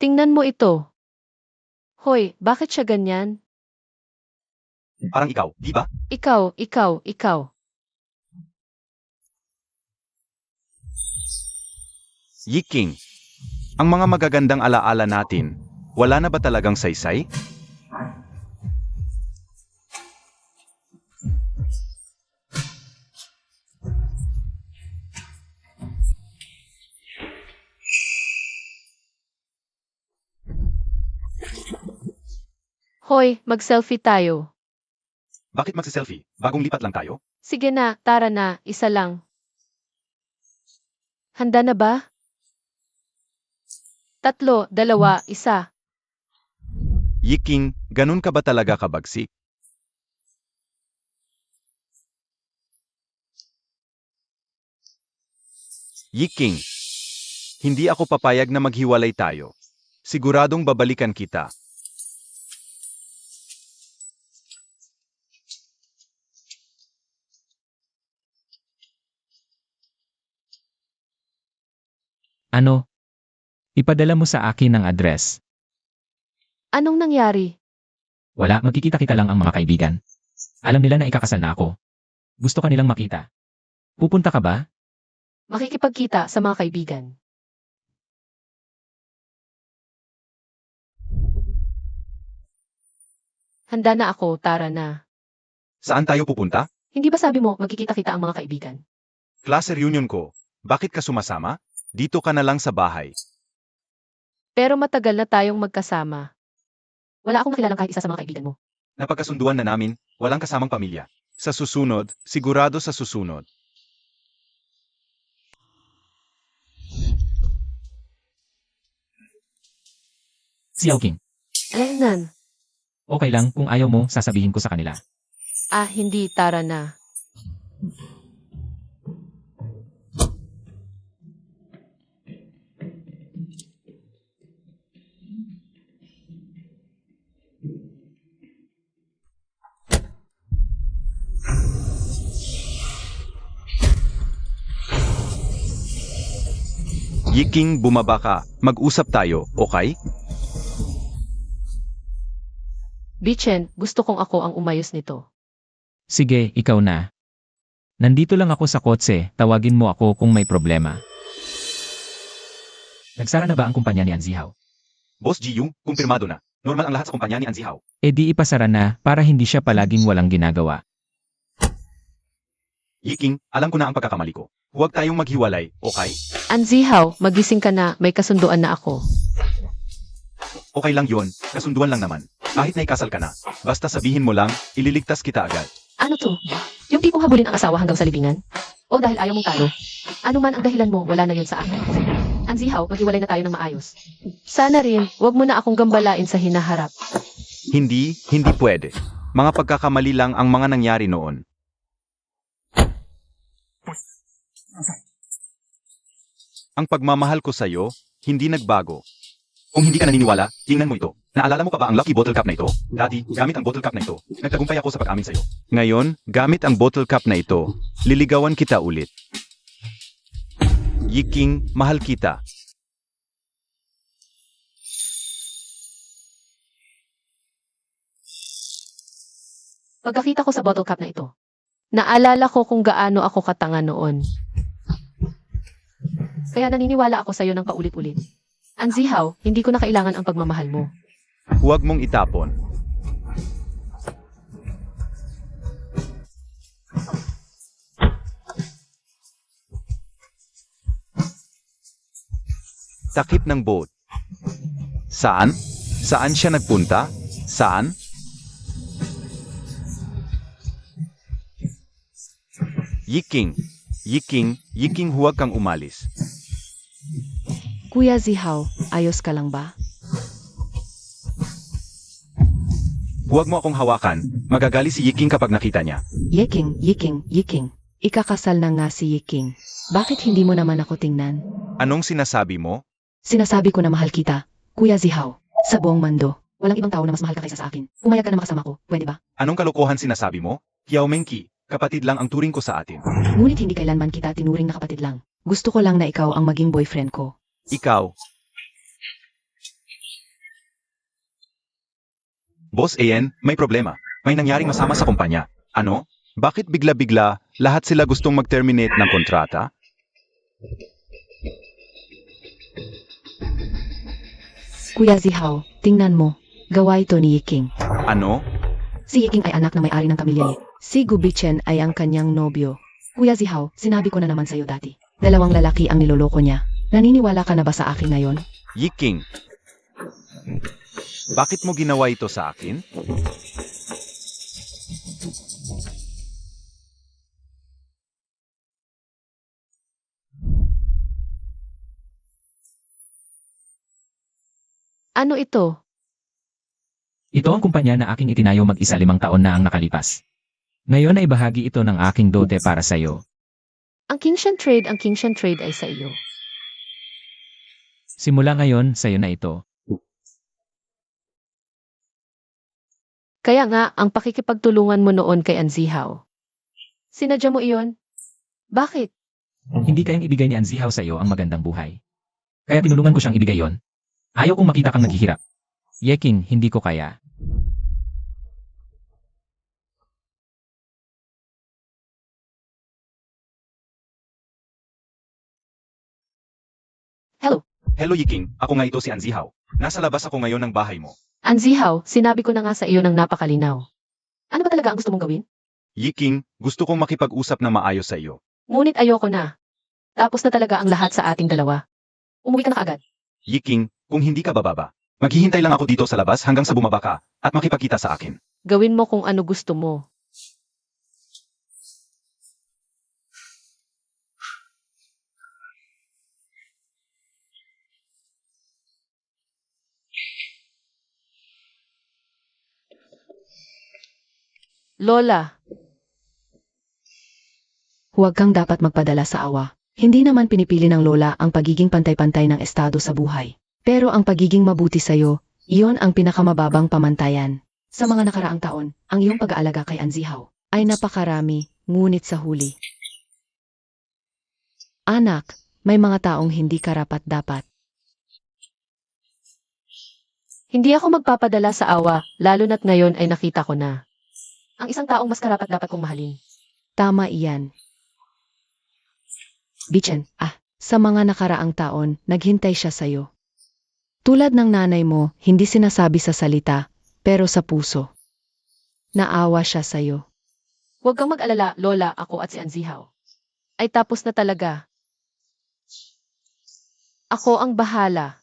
Tingnan mo ito. Hoy, bakit siya ganyan? Parang ikaw, di ba? Ikaw. Yiking. Ang mga magagandang alaala natin, wala na ba talagang saysay? Hoy, mag-selfie tayo. Bakit magsiselfie? Bagong lipat lang tayo? Sige na, tara na, isa lang. Handa na ba? 3, 2, 1. Yiking, ganun ka ba talaga kabagsik? Yiking, hindi ako papayag na maghiwalay tayo. Siguradong babalikan kita. Ano? Ipadala mo sa akin ang address. Anong nangyari? Wala, magkikita-kita lang ang mga kaibigan. Alam nila na ikakasal na ako. Gusto ka nilang makita. Pupunta ka ba? Makikipagkita sa mga kaibigan. Handa na ako, tara na. Saan tayo pupunta? Hindi ba sabi mo magkikita-kita ang mga kaibigan? Klase reunion ko. Bakit ka sumasama? Dito ka na lang sa bahay. Pero matagal na tayong magkasama. Wala akong nakilalang kahit isa sa mga kaibigan mo. Napagkasunduan na namin, walang kasamang pamilya. Sa susunod, sigurado sa susunod. Si King. Alaynan. Okay lang, kung ayaw mo, sasabihin ko sa kanila. Hindi, tara na. Yiking, bumaba ka. Mag-usap tayo, okay? Bichen, gusto kong ako ang umayos nito. Sige, ikaw na. Nandito lang ako sa kotse, tawagin mo ako kung may problema. Nagsara na ba ang kumpanya ni Anzihaw? Boss Ji-Yung, kumpirmado na. Normal ang lahat sa kumpanya ni Anzihaw. E di ipasara na, para hindi siya palaging walang ginagawa. Yiking, alam ko na ang pagkakamali ko. Huwag tayong maghiwalay, okay? Anzihaw, magising ka na, may kasunduan na ako. Okay lang yon, kasunduan lang naman. Kahit na ikasal ka na, basta sabihin mo lang, ililigtas kita agad. Ano to? Yung tipong habulin ang asawa hanggang sa libingan? O dahil ayaw mong talo? Ano man ang dahilan mo, wala na yun sa akin. Anzihaw, maghiwalay na tayo ng maayos. Sana rin, wag mo na akong gambalain sa hinaharap. Hindi pwede. Mga pagkakamali lang ang mga nangyari noon. Ang pagmamahal ko sa'yo, hindi nagbago. Kung hindi ka naniniwala, tingnan mo ito. Naalala mo pa ba ang lucky bottle cup na ito? Dati, gamit ang bottle cup na ito, nagtagumpay ako sa pag-amin sa'yo. Ngayon, gamit ang bottle cup na ito, liligawan kita ulit. Yiking, mahal kita. Pagkakita ko sa bottle cap na ito, naalala ko kung gaano ako katanga noon. Kaya naniniwala ako sa'yo ng paulit-ulit. Anzihaw, hindi ko na kailangan ang pagmamahal mo. Huwag mong itapon. Takip ng boat. Saan? Saan siya nagpunta? Saan? Yiking. Yiking, huwag kang umalis. Kuya Zihaw, ayos ka lang ba? Huwag mo akong hawakan. Magagali si Yiking kapag nakita niya. Yiking. Ikakasal na nga si Yiking. Bakit hindi mo naman ako tingnan? Anong sinasabi mo? Sinasabi ko na mahal kita, Kuya Zihaw, sa buong mundo. Walang ibang tao na mas mahal ka kaysa sa akin. Pumayag ka na makasama ko, pwede ba? Anong kalokohan sinasabi mo? Kiao Mengki, kapatid lang ang turing ko sa atin. Ngunit hindi kailanman kita tinuring na kapatid lang. Gusto ko lang na ikaw ang maging boyfriend ko. Ikaw. Boss Ayen, may problema. May nangyaring masama sa kumpanya. Ano? Bakit bigla-bigla lahat sila gustong mag-terminate ng kontrata? Kuya Zihaw, tingnan mo. Gawa ito ni Yiking. Ano? Si Yiking ay anak na may-ari ng pamilya Yi. Si Gubichen ay ang kanyang nobyo. Kuya Zihaw, sinabi ko na naman sa'yo dati. 2 lalaki ang niloloko niya. Naniniwala ka na ba sa akin ngayon? Yiking. Bakit mo ginawa ito sa akin? Ano ito? Ito ang kumpanya na aking itinayo mag-isa 5 taon na ang nakalipas. Ngayon ay bahagi ito ng aking dote para sa iyo. Ang Kingshan Trade ay sa iyo. Simula ngayon, sa iyo na ito. Kaya nga, ang pakikipagtulungan mo noon kay Anzihaw. Sinadya mo iyon? Bakit? Hindi kayang ibigay ni Anzihaw sa iyo ang magandang buhay. Kaya tinulungan ko siyang ibigay yon. Ayaw kong makita kang naghihirap. Yeking, hindi ko kaya. Hello Yiking, ako nga ito si Anzihaw. Nasa labas ako ngayon ng bahay mo. Anzihaw, sinabi ko na nga sa iyo ng napakalinaw. Ano ba talaga ang gusto mong gawin? Yiking, gusto kong makipag-usap na maayos sa iyo. Ngunit ayoko na. Tapos na talaga ang lahat sa ating dalawa. Umuwi ka na kaagad. Yiking, kung hindi ka bababa, maghihintay lang ako dito sa labas hanggang sa bumaba ka at makipagkita sa akin. Gawin mo kung ano gusto mo. Lola, Huwag kang dapat magpadala sa awa. Hindi naman pinipili ng lola ang pagiging pantay-pantay ng estado sa buhay. Pero ang pagiging mabuti sa'yo, iyon ang pinakamababang pamantayan. Sa mga nakaraang taon, ang iyong pag-aalaga kay Anzihaw ay napakarami, ngunit sa huli. Anak, may mga taong hindi karapat-dapat. hindi ako magpapadala sa awa, lalo na't ngayon ay nakita ko na. Ang isang taong mas karapat-dapat kong mahalin. Tama iyan. Bichen, sa mga nakaraang taon, naghintay siya sa'yo. Tulad ng nanay mo, hindi sinasabi sa salita, pero sa puso. Naawa siya sa'yo. Huwag kang mag-alala, Lola, ako at si Anzihaw. Ay tapos na talaga. Ako ang bahala.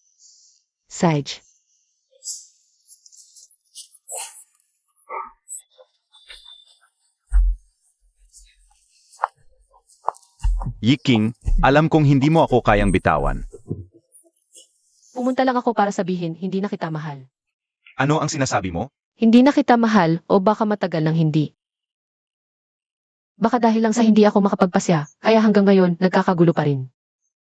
Sage. Yiking, alam kong hindi mo ako kayang bitawan. Pumunta lang ako para sabihin, hindi na kita mahal. Ano ang sinasabi mo? Hindi na kita mahal o baka matagal ng hindi. Baka dahil lang sa hindi ako makapagpasya, kaya hanggang ngayon nagkakagulo pa rin.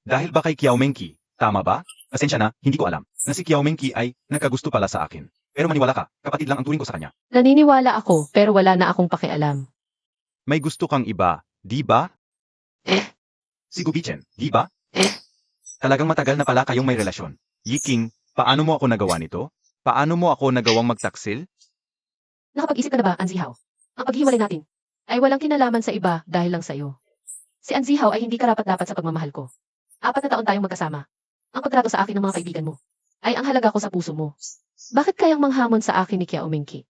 Dahil ba kay Kiao Mengki? Tama ba? Pasensya na, hindi ko alam na si Kiao Mengki ay nagkagusto pala sa akin. Pero maniwala ka, kapatid lang ang turing ko sa kanya. Naniniwala ako pero wala na akong pakialam. May gusto kang iba, di ba? Eh? Si Gubichen, di ba? Talagang matagal na pala kayong may relasyon. Yiking, paano mo ako nagawa nito? Paano mo ako nagawang magtaksil? Nakapag-isip ka na ba, Anzihaw? Ang paghiwalay natin ay walang kinalaman sa iba dahil lang sa'yo. Si Anzihaw ay hindi karapat-dapat sa pagmamahal ko. 4 na taon tayong magkasama. Ang pagtrato sa akin ng mga kaibigan mo ay ang halaga ko sa puso mo. Bakit kayang manghamon sa akin ni Kiao Mengki?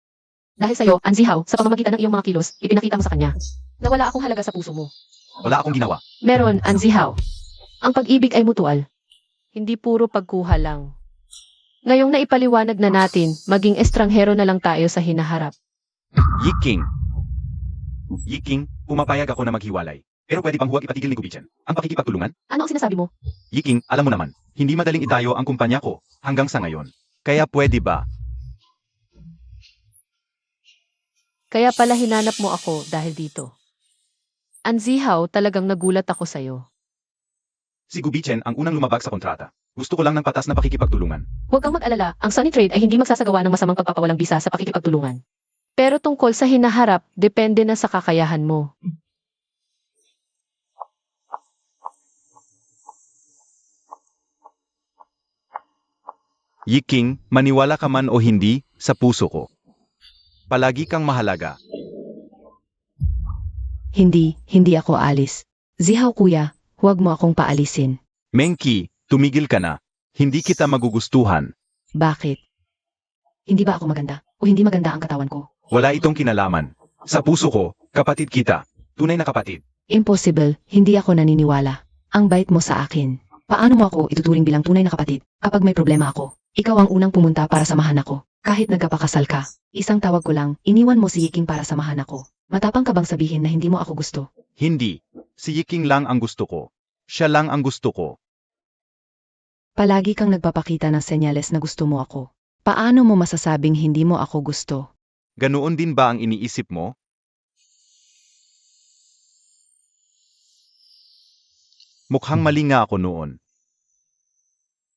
Dahil sa'yo, Anzihaw, sa pamamagitan ng iyong mga kilos, ipinakita mo sa kanya na wala akong halaga sa puso mo. Wala akong ginawa. Meron, Anzihaw. Ang pag-ibig ay mutual. Hindi puro pagkuha lang. Ngayong naipaliwanag na natin, maging estranghero na lang tayo sa hinaharap. Yiking. Yiking, pumapayag ako na maghiwalay. Pero pwede bang huwag ipatigil ni Gubichan ang pakikipagtulungan? Ano ang sinasabi mo? Yiking, alam mo naman, hindi madaling itayo ang kumpanya ko hanggang sa ngayon. Kaya pwede ba? Kaya pala hinanap mo ako dahil dito. Anzihaw, talagang nagulat ako sa'yo. Si Gubichan ang unang lumabag sa kontrata. Gusto ko lang ng patas na pakikipagtulungan. Huwag kang mag-alala, ang Sunny Trade ay hindi magsasagawa ng masamang pagpapawalang bisa sa pakikipagtulungan. Pero tungkol sa hinaharap, depende na sa kakayahan mo. Yiking, maniwala ka man o hindi, sa puso ko. Palagi kang mahalaga. Hindi ako alis. Zihaw kuya, huwag mo akong paalisin. Mengki, tumigil ka na. Hindi kita magugustuhan. Bakit? Hindi ba ako maganda? O hindi maganda ang katawan ko? Wala itong kinalaman. Sa puso ko, kapatid kita. Tunay na kapatid. Impossible, hindi ako naniniwala. Ang bait mo sa akin. Paano mo ako ituturing bilang tunay na kapatid kapag may problema ako? Ikaw ang unang pumunta para samahan ako. Kahit nagkapakasal ka, isang tawag ko lang, iniwan mo si Yiking para samahan ako. Matapang ka bang sabihin na hindi mo ako gusto? Hindi. Si Yiking lang ang gusto ko. Siya lang ang gusto ko. Palagi kang nagpapakita ng senyales na gusto mo ako. Paano mo masasabing hindi mo ako gusto? Ganoon din ba ang iniisip mo? Mukhang mali nga ako noon.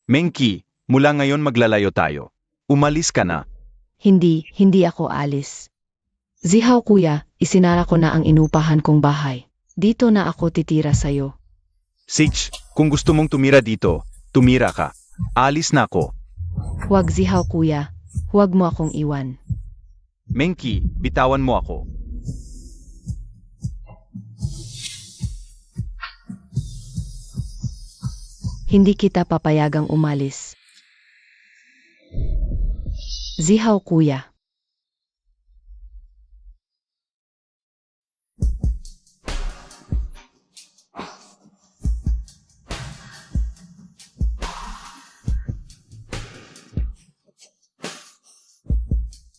Mengki, mula ngayon maglalayo tayo. Umalis ka na. Hindi ako alis. Zihaw kuya, isinara ko na ang inupahan kong bahay. Dito na ako titira sa'yo. Sage, kung gusto mong tumira dito, tumira ka. Alis na ako. Huwag zihaw kuya, huwag mo akong iwan. Mengki, bitawan mo ako. Hindi kita papayagang umalis. Zihaw kuya.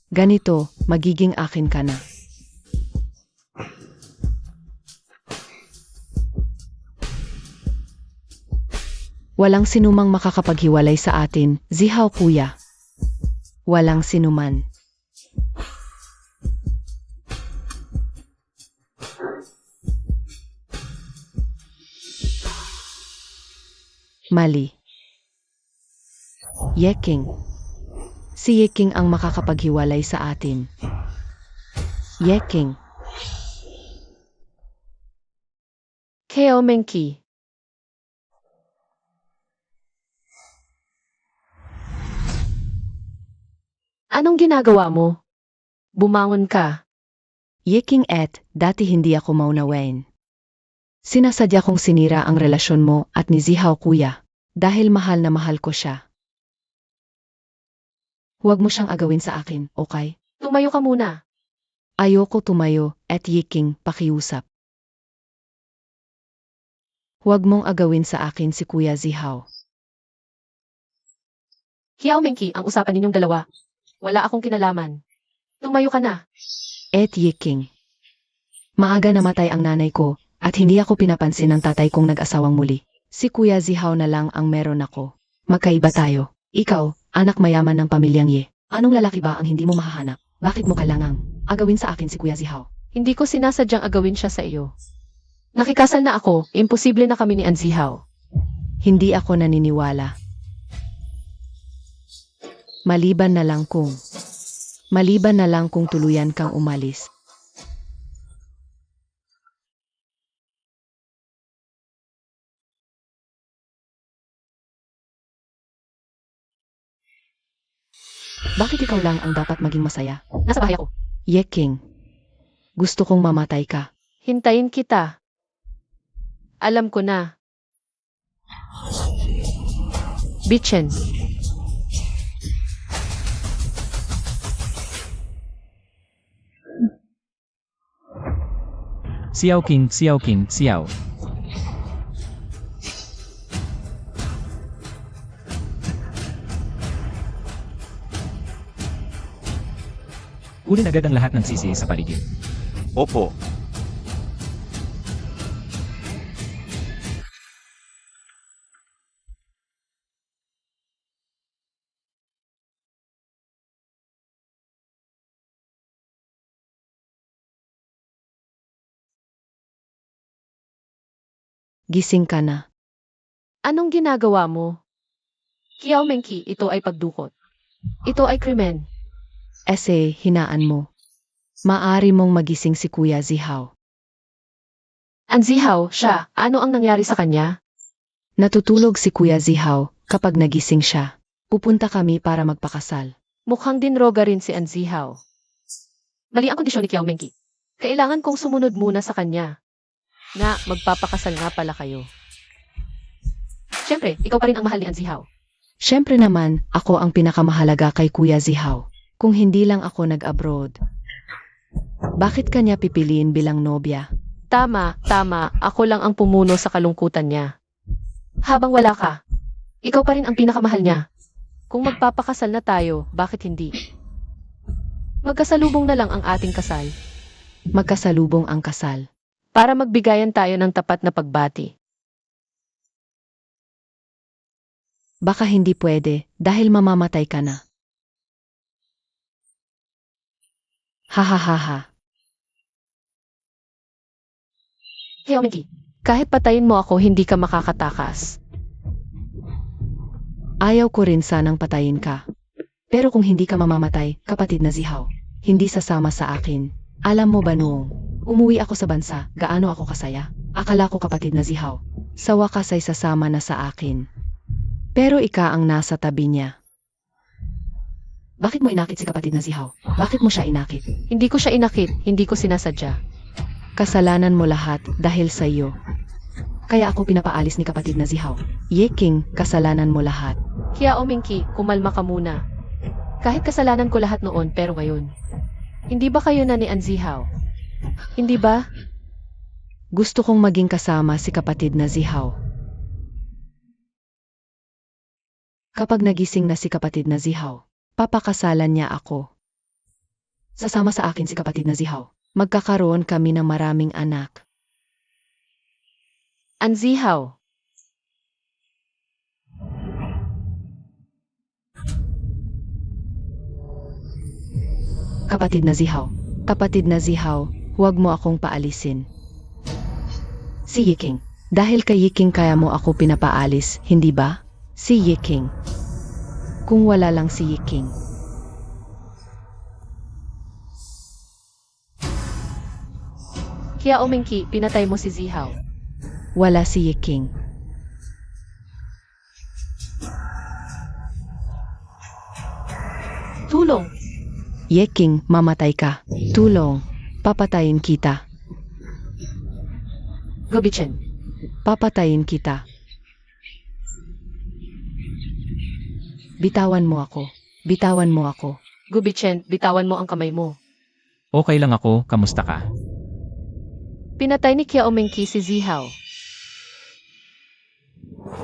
Ganito, magiging akin ka na. Walang sinumang makakapaghiwalay sa atin, zihaw kuya. Walang sinuman. Mali. Yeking. Si Yeking ang makakapaghiwalay sa atin. Yeking. Kiao Mengki. Anong ginagawa mo? Bumangon ka. Yeking dati hindi ako maunawain. Sinasadya kong sinira ang relasyon mo at ni Zihaw kuya, dahil mahal na mahal ko siya. Huwag mo siyang agawin sa akin, okay? Tumayo ka muna. Ayoko tumayo, Yeking, pakiusap. Huwag mong agawin sa akin si Kuya Zihaw. Kiao Mengki, ang usapan ninyong dalawa. Wala akong kinalaman. Tumayo ka na. Yeking. Maaga namatay ang nanay ko, at hindi ako pinapansin ng tatay kong nag-asawang muli. Si Kuya Zihaw na lang ang meron ako. Magkaiba tayo. Ikaw, anak mayaman ng pamilyang Ye. Anong lalaki ba ang hindi mo mahahanap? Bakit mo kailangang agawin sa akin si Kuya Zihaw? Hindi ko sinasadyang agawin siya sa iyo. Nakikasal na ako, imposible na kami ni Anzihaw. Hindi ako naniniwala. Maliban na lang kung tuluyan kang umalis. Bakit ikaw lang ang dapat maging masaya? Nasa bahay ako. Yeking. Gusto kong mamatay ka. Hintayin kita. Alam ko na. Bitchen. Xiao King, Xiao King, Xiao. Kunin agad ang lahat ng sisi sa paligid. Opo. Gising ka na. Anong ginagawa mo? Kiao Mengki, ito ay pagdukot. Ito ay krimen. Ese, hinaan mo. Maari mong magising si Kuya Zihao. Anzihaw, siya, ano ang nangyari sa kanya? Natutulog si Kuya Zihao. Kapag nagising siya, pupunta kami para magpakasal. Mukhang dinroga rin si Anzihaw. Mali ang kondisyon ni Kiao Mengki. Kailangan kong sumunod muna sa kanya. Na, magpapakasal nga pala kayo. Siyempre, ikaw pa rin ang mahal ni Anzihaw. Siyempre naman, ako ang pinakamahalaga kay Kuya Zihao. Kung hindi lang ako nag-abroad. Bakit kanya pipiliin bilang nobya? Tama, ako lang ang pumuno sa kalungkutan niya. Habang wala ka, ikaw pa rin ang pinakamahal niya. Kung magpapakasal na tayo, bakit hindi? Magkasalubong na lang ang ating kasal Magkasalubong ang kasal. para magbigayan tayo ng tapat na pagbati. Baka hindi pwede dahil mamamatay ka na. Hahaha. Kiao Mengki, kahit patayin mo ako, hindi ka makakatakas. Ayaw ko rin sanang patayin ka. Pero kung hindi ka mamamatay, kapatid na Zihao, hindi sasama sa akin. Alam mo ba noong umuwi ako sa bansa, gaano ako kasaya? Akala ko kapatid na Zihao, sa wakas ay sasama na sa akin. Pero ika ang nasa tabi niya. Bakit mo inakit si kapatid na Zihao? Bakit mo siya inakit? Hindi ko siya inakit, hindi ko sinasadya. Kasalanan mo lahat dahil sa iyo. Kaya ako pinapaalis ni kapatid na Zihao. Yeking, kasalanan mo lahat. Kiao Mengki, kumalma ka muna. Kahit kasalanan ko lahat noon, pero ngayon. Hindi ba kayo na ni Anzihaw? Hindi ba? Gusto kong maging kasama si kapatid na Zihao. Kapag nagising na si kapatid na Zihao, papakasalan niya ako. Sasama sa akin si kapatid na Zihao. Magkakaroon kami ng maraming anak. Anzihaw. Kapatid na Zihao, huwag mo akong paalisin. Si Yiking. Dahil kay Yiking kaya mo ako pinapaalis, hindi ba? Si Yiking. Kung wala lang si Yiking. Kiao Mengki, pinatay mo si Zihaw. Wala si Yiking. Tulong! Yiking, mamatay ka. Tulong. Papatayin kita. Gobichen. Papatayin kita. Bitawan mo ako. Bitawan mo ako. Gobichen, bitawan mo ang kamay mo. Okay lang ako, kamusta ka? Pinatay ni Kiao Mengki si Zihaw.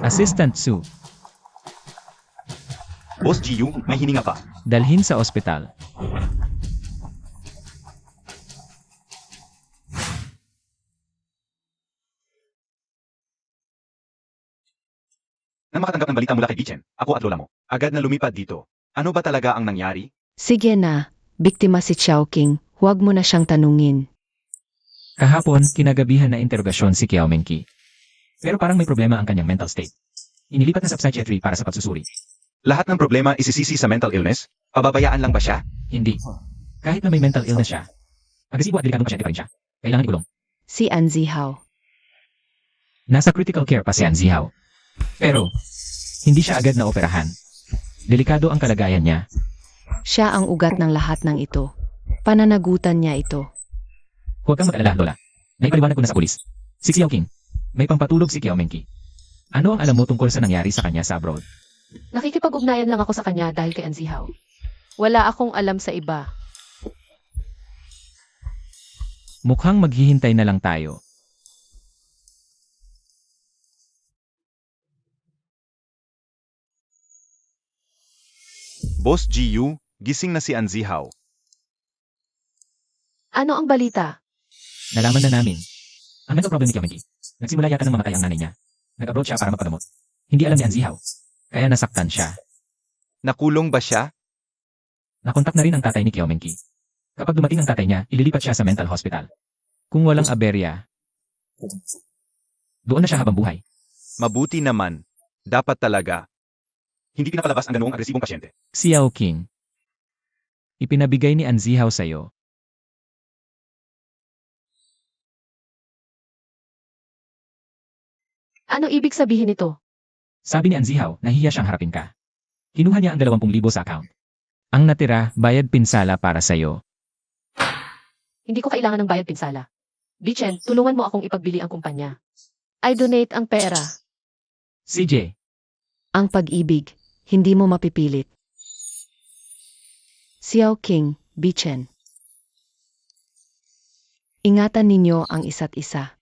Assistant Su, Boss Jiyu, may hininga pa. dalhin sa ospital. Nang makatanggap ng balita mula kay Bichen, ako at lola mo, agad na lumipad dito. Ano ba talaga ang nangyari? Sige na. Biktima si Chowking. Huwag mo na siyang tanungin. Kahapon, kinagabihan na interogasyon si Kiao Mengki. Pero parang may problema ang kanyang mental state. Inilipat na sa psychiatry para sa pagsusuri. Lahat ng problema isisisi sa mental illness? Pababayaan lang ba siya? Hindi. Kahit na may mental illness siya, agresibo at delikadong pasyente pa rin siya. Kailangan ikulong. Si An Zihao. Nasa critical care pa si An Zihao. Pero, hindi siya agad na operahan. Delikado ang kalagayan niya. Siya ang ugat ng lahat ng ito. Pananagutan niya ito. Huwag kang mag-alala, Lola. Naipaliwanag ko na sa pulis. Si Xiao King. May pampatulog si Kiao Menki. Ano ang alam mo tungkol sa nangyari sa kanya sa abroad? Nakikipag-ugnayan lang ako sa kanya dahil kay Anzihaw. Wala akong alam sa iba. Mukhang maghihintay na lang tayo. Boss GU, gising na si Anzihaw. Ano ang balita? Nalaman na namin. Ang nagka-problem ni Kiao Menki. Nagsimula yata ng mamatay ang nanay niya. Nag-abroad siya para magpagamot. Hindi alam ni Anzihaw. Kaya nasaktan siya. Nakulong ba siya? Nakontak na rin ang tatay ni Kiao Menki. Kapag dumating ang tatay niya, ililipat siya sa mental hospital. Kung walang aberya, doon na siya habang buhay. Mabuti naman. Dapat talaga. Hindi pinapalabas ang ganoong agresibong pasyente. Xiao King. Ipinabigay ni Anzihaw sa'yo. Ano ibig sabihin nito? Sabi ni Anzihaw, nahihiya siyang harapin ka. Kinuha niya ang 20,000 sa account. Ang natira, bayad pinsala para sa'yo. Hindi ko kailangan ng bayad pinsala. Bichen, tulungan mo akong ipagbili ang kumpanya. I donate ang pera. CJ, Ang pag-ibig, hindi mo mapipilit. Xiao King, Bichen. Ingatan ninyo ang isa't isa.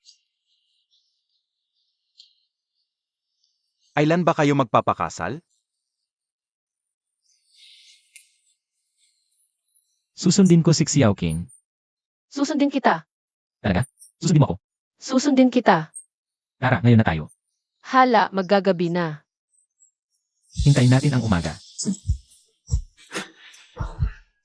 Kailan ba kayo magpapakasal? susundin ko si Xiao King. Susundin kita. Talaga? Susundin mo ako. Susundin kita. Tara, ngayon na tayo. Hala, maggagabi na. Hintayin natin ang umaga.